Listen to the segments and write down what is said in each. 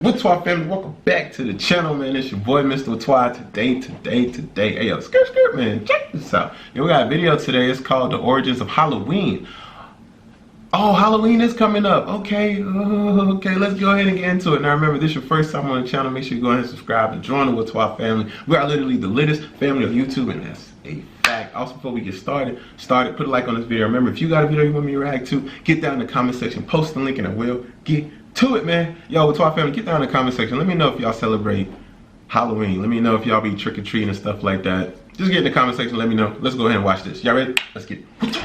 Whaatwaa family, welcome back to the channel, man. It's your boy, Mr. Whaatwaa. Today. Hey, yo, skirt, man. Check this out. Yo, we got a video today. It's called The Origins of Halloween. Oh, Halloween is coming up. Okay, let's go ahead and get into it. Now, remember, this is your first time on the channel. Make sure you go ahead and subscribe to join the Whaatwaa family. We are literally the littest family of YouTube, and that's a fact. Also, before we get started, put a like on this video. Remember, if you got a video you want me to react to, get down in the comment section, post the link, and I will get to it, man. Yo, Whaatwaa family, get down in the comment section. Let me know if y'all celebrate Halloween. Let me know if y'all be trick-or-treating and stuff like that. Just get in the comment section, let me know. Let's go ahead and watch this. Y'all ready? Let's get it.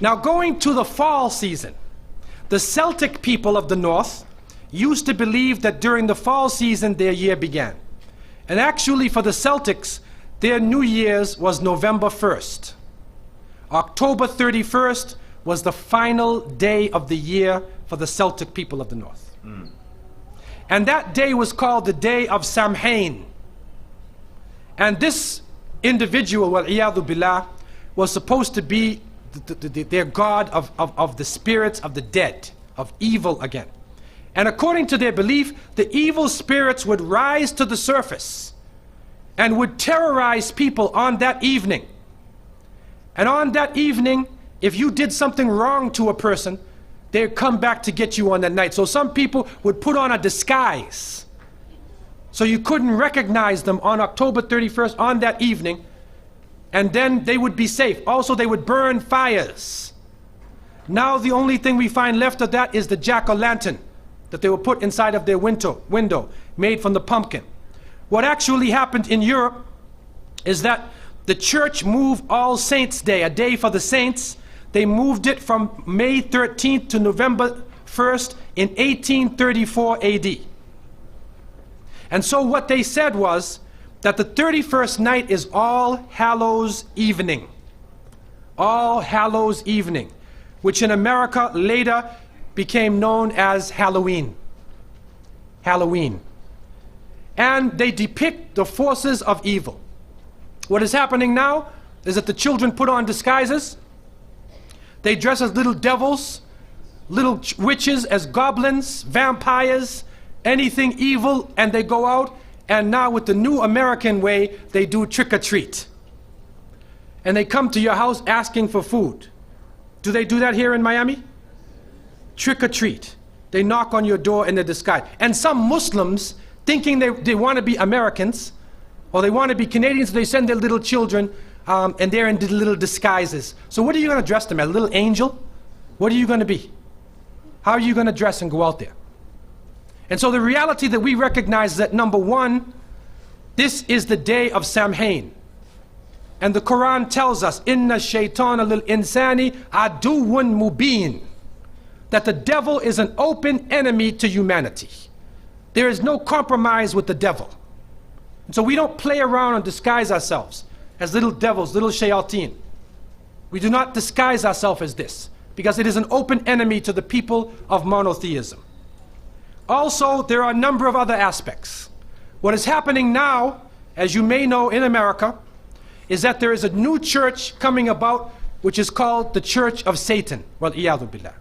Now, going to the fall season, the Celtic people of the north used to believe that during the fall season their year began. And actually, for the Celtics, their New Year's was November 1st. October 31st was the final day of the year for the Celtic people of the north. And that day was called the day of Samhain. And this individual, wal-iyadhu billah, was supposed to be their god of the spirits of the dead, of evil again. And according to their belief, the evil spirits would rise to the surface and would terrorize people on that evening. And on that evening, if you did something wrong to a person, they'd come back to get you on that night. So some people would put on a disguise, so you couldn't recognize them on October 31st on that evening, and then they would be safe. Also, they would burn fires. Now the only thing we find left of that is the jack-o'-lantern that they would put inside of their window, made from the pumpkin. What actually happened in Europe is that the church moved All Saints' Day, a day for the saints. They moved it from May 13th to November 1st in 1834 AD. And so what they said was that the 31st night is All Hallows Evening. All Hallows Evening, which in America later became known as Halloween. Halloween. And they depict the forces of evil. What is happening now is that the children put on disguises. They dress as little devils, little witches, as goblins, vampires, anything evil, and they go out. And now with the new American way, they do trick-or-treat. And they come to your house asking for food. Do they do that here in Miami? Trick-or-treat. They knock on your door in their disguise. And some Muslims, thinking they want to be Americans, or they want to be Canadians, so they send their little children, and they're in little disguises. So what are you going to dress them as? A little angel? What are you going to be? How are you going to dress and go out there? And so the reality that we recognize is that, number one, this is the day of Samhain. And the Quran tells us, Inna shaytana lil insani aduwwun mubin, that the devil is an open enemy to humanity. There is no compromise with the devil. And so we don't play around and disguise ourselves as little devils, little shayateen. We do not disguise ourselves as this, because it is an open enemy to the people of monotheism. Also, there are a number of other aspects. What is happening now, as you may know in America, is that there is a new church coming about, which is called the Church of Satan. Wal-iyadhu billah.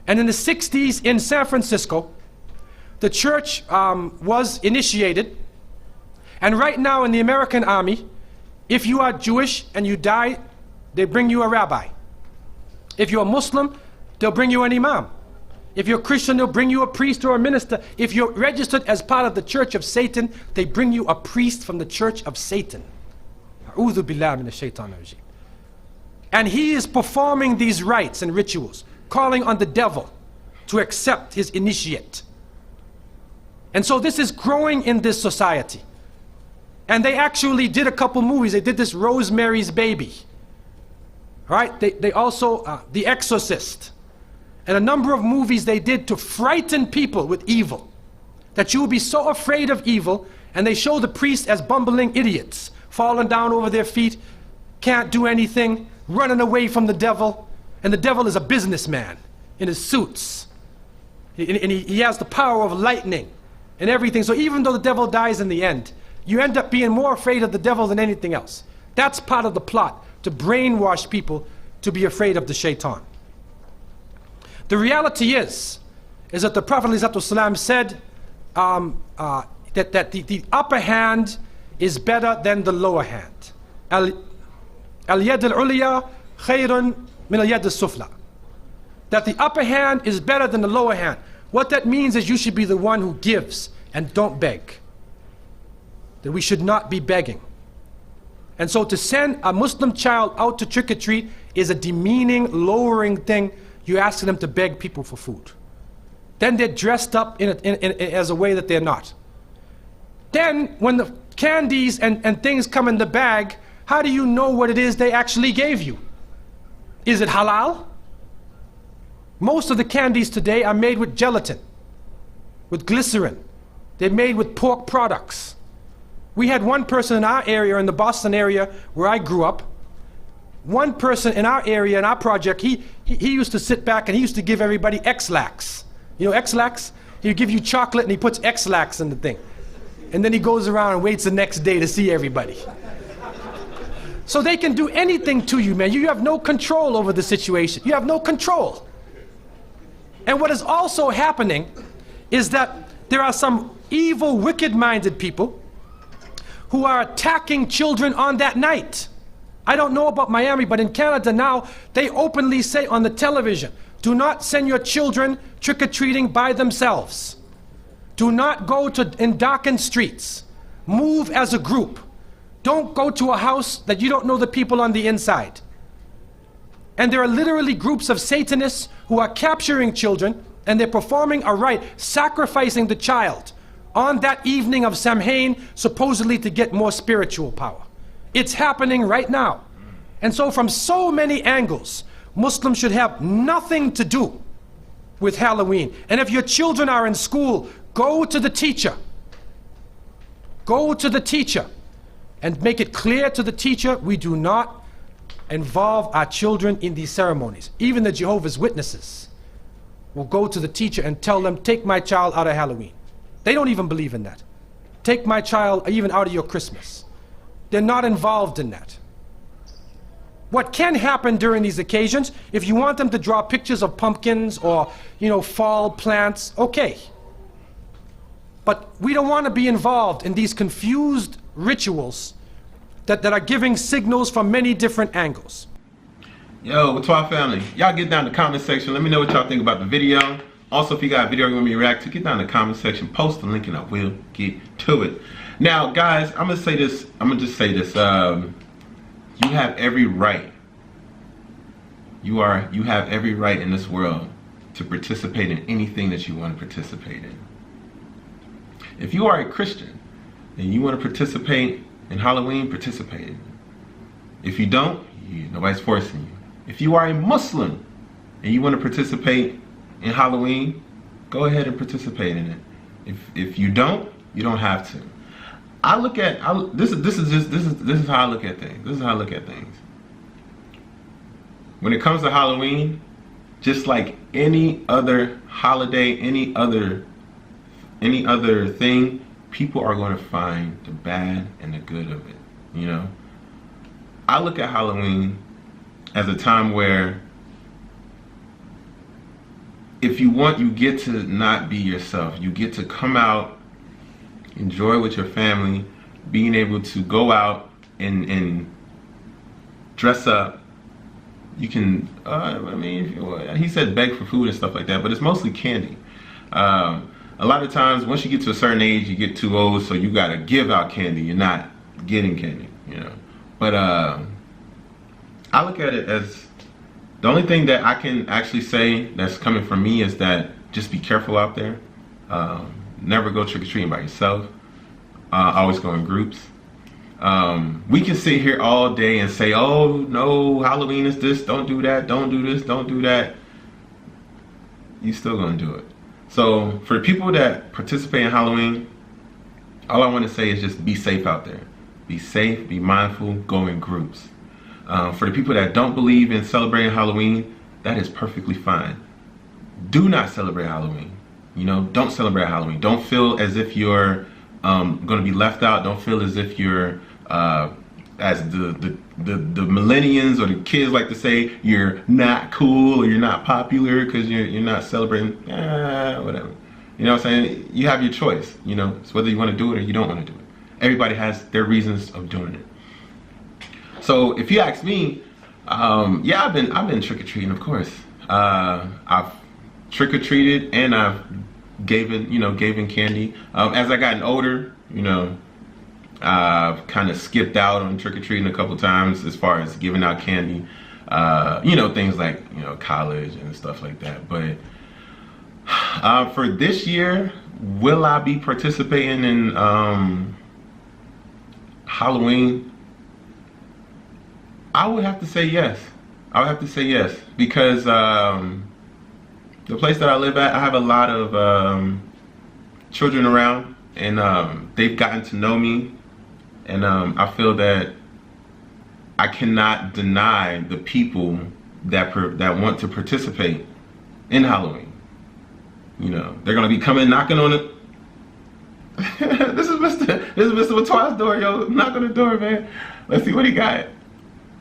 And in the 60s in San Francisco, the church was initiated. And right now in the American army, if you are Jewish and you die, they bring you a rabbi. If you're a Muslim, they'll bring you an imam. If you're Christian, they'll bring you a priest or a minister. If you're registered as part of the Church of Satan, they bring you a priest from the Church of Satan. A'udhu billahi minash shaitanir rajeem. And he is performing these rites and rituals, calling on the devil to accept his initiate. And so this is growing in this society. And they actually did a couple movies. They did this Rosemary's Baby. Right? They also, The Exorcist. And a number of movies they did to frighten people with evil, that you will be so afraid of evil. And they show the priests as bumbling idiots, falling down over their feet, can't do anything, running away from the devil. And the devil is a businessman in his suits. And he has the power of lightning and everything. So even though the devil dies in the end, you end up being more afraid of the devil than anything else. That's part of the plot, to brainwash people to be afraid of the shaitan. The reality is that the Prophet ﷺ said that the upper hand is better than the lower hand. Al-yad al-ulya khayrun min al-yad al-sufla. That the upper hand is better than the lower hand. What that means is you should be the one who gives and don't beg. That we should not be begging. And so to send a Muslim child out to trick-or-treat is a demeaning, lowering thing. You're asking them to beg people for food. Then they're dressed up as a way that they're not. Then when the candies and things come in the bag, how do you know what it is they actually gave you? Is it halal? Most of the candies today are made with gelatin, with glycerin. They're made with pork products. We had one person in our area, in the Boston area where I grew up, one person in our area, in our project, he used to sit back and he used to give everybody X-Lax. You know X-Lax? He'd give you chocolate and he puts X-Lax in the thing. And then he goes around and waits the next day to see everybody. So they can do anything to you, man. You have no control over the situation. You have no control. And what is also happening is that there are some evil, wicked-minded people who are attacking children on that night. I don't know about Miami, but in Canada now, they openly say on the television, do not send your children trick-or-treating by themselves. Do not go in darkened streets. Move as a group. Don't go to a house that you don't know the people on the inside. And there are literally groups of Satanists who are capturing children and they're performing a rite, sacrificing the child on that evening of Samhain, supposedly to get more spiritual power. It's happening right now. And so from so many angles, Muslims should have nothing to do with Halloween. And if your children are in school, go to the teacher. Go to the teacher and make it clear to the teacher we do not involve our children in these ceremonies. Even the Jehovah's Witnesses will go to the teacher and tell them, take my child out of Halloween. They don't even believe in that. Take my child even out of your Christmas. They're not involved in that. What can happen during these occasions, if you want them to draw pictures of pumpkins or, fall plants, okay. But we don't want to be involved in these confused rituals that are giving signals from many different angles. Yo, Whaatwaa family, y'all get down in the comment section. Let me know what y'all think about the video. Also, if you got a video you want me to react to, get down in the comment section, post the link and I will get to it. Now, guys, I'm gonna say this. You have every right. You have every right in this world to participate in anything that you want to participate in. If you are a Christian and you want to participate in Halloween, participate in it. If you don't, nobody's forcing you. If you are a Muslim and you want to participate in Halloween, go ahead and participate in it. If you don't, you don't have to. This is how I look at things. This is how I look at things. When it comes to Halloween, just like any other holiday, any other thing, people are going to find the bad and the good of it. I look at Halloween as a time where if you want, you get to not be yourself. You get to come out, enjoy with your family, being able to go out and dress up. You can, he said beg for food and stuff like that, but it's mostly candy. A lot of times, once you get to a certain age, you get too old, so you gotta give out candy. You're not getting candy, But I look at it as the only thing that I can actually say that's coming from me is that just be careful out there. Never go trick-or-treating by yourself. Always go in groups. We can sit here all day and say, oh no, Halloween is this, don't do that, don't do this, don't do that. You're still gonna do it. So for the people that participate in Halloween, all I want to say is just be safe out there. Be safe, be mindful, go in groups. For the people that don't believe in celebrating Halloween, that is perfectly fine. Do not celebrate Halloween. Don't celebrate Halloween. Don't feel as if you're going to be left out. Don't feel as if you're, as the millennials or the kids like to say, you're not cool or you're not popular because you're not celebrating. Whatever. You know what I'm saying? You have your choice, you know. It's whether you want to do it or you don't want to do it. Everybody has their reasons of doing it. So if you ask me, yeah, I've been trick-or-treating, of course. I've trick-or-treated and I've given candy. As I gotten older, you know, I've kind of skipped out on trick-or-treating a couple times as far as giving out candy. You know, things like, you know, college and stuff like that. But for this year, will I be participating in Halloween? I would have to say yes. I would have to say yes, because the place that I live at, I have a lot of children around, and they've gotten to know me, and I feel that I cannot deny the people that want to participate in Halloween. You know, they're gonna be coming knocking on it. This is Mr. Whaatwaa's door, yo. Knock on the door, man. Let's see what he got.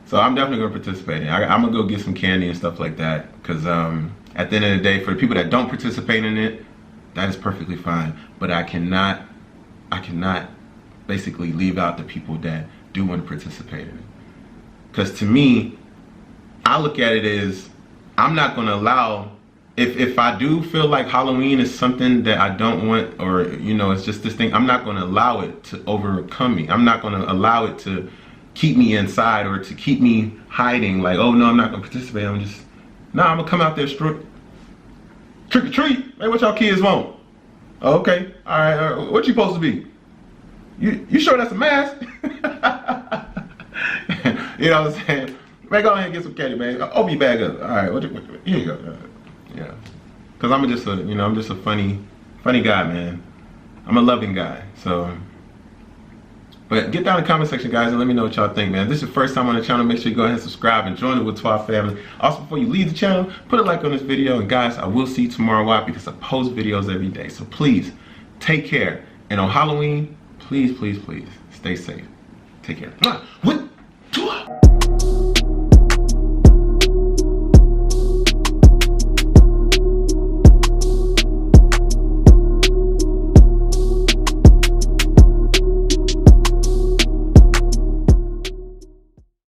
So I'm definitely gonna participate. I'm gonna go get some candy and stuff like that, because at the end of the day, for the people that don't participate in it, that is perfectly fine. But I cannot basically leave out the people that do want to participate in it. Because to me, I look at it as, I'm not gonna allow, if I do feel like Halloween is something that I don't want, or you know, it's just this thing, I'm not gonna allow it to overcome me. I'm not gonna allow it to keep me inside or to keep me hiding, like, oh no, I'm not gonna participate. I'm gonna come out there trick or treat. Hey, what y'all kids want? Oh, okay, all right, what you supposed to be? You sure that's a mask? You know what I'm saying? Man, go ahead and get some candy, man. Open your bag up. All right, here you go. Yeah, because I'm just a funny guy, man. I'm a loving guy, so. But get down in the comment section, guys, and let me know what y'all think, man. If this is your first time on the channel, make sure you go ahead and subscribe and join the Whaatwaa family. Also, before you leave the channel, put a like on this video. And guys, I will see you tomorrow. Why? Because I post videos every day. So please, take care. And on Halloween, please, please, please, stay safe. Take care.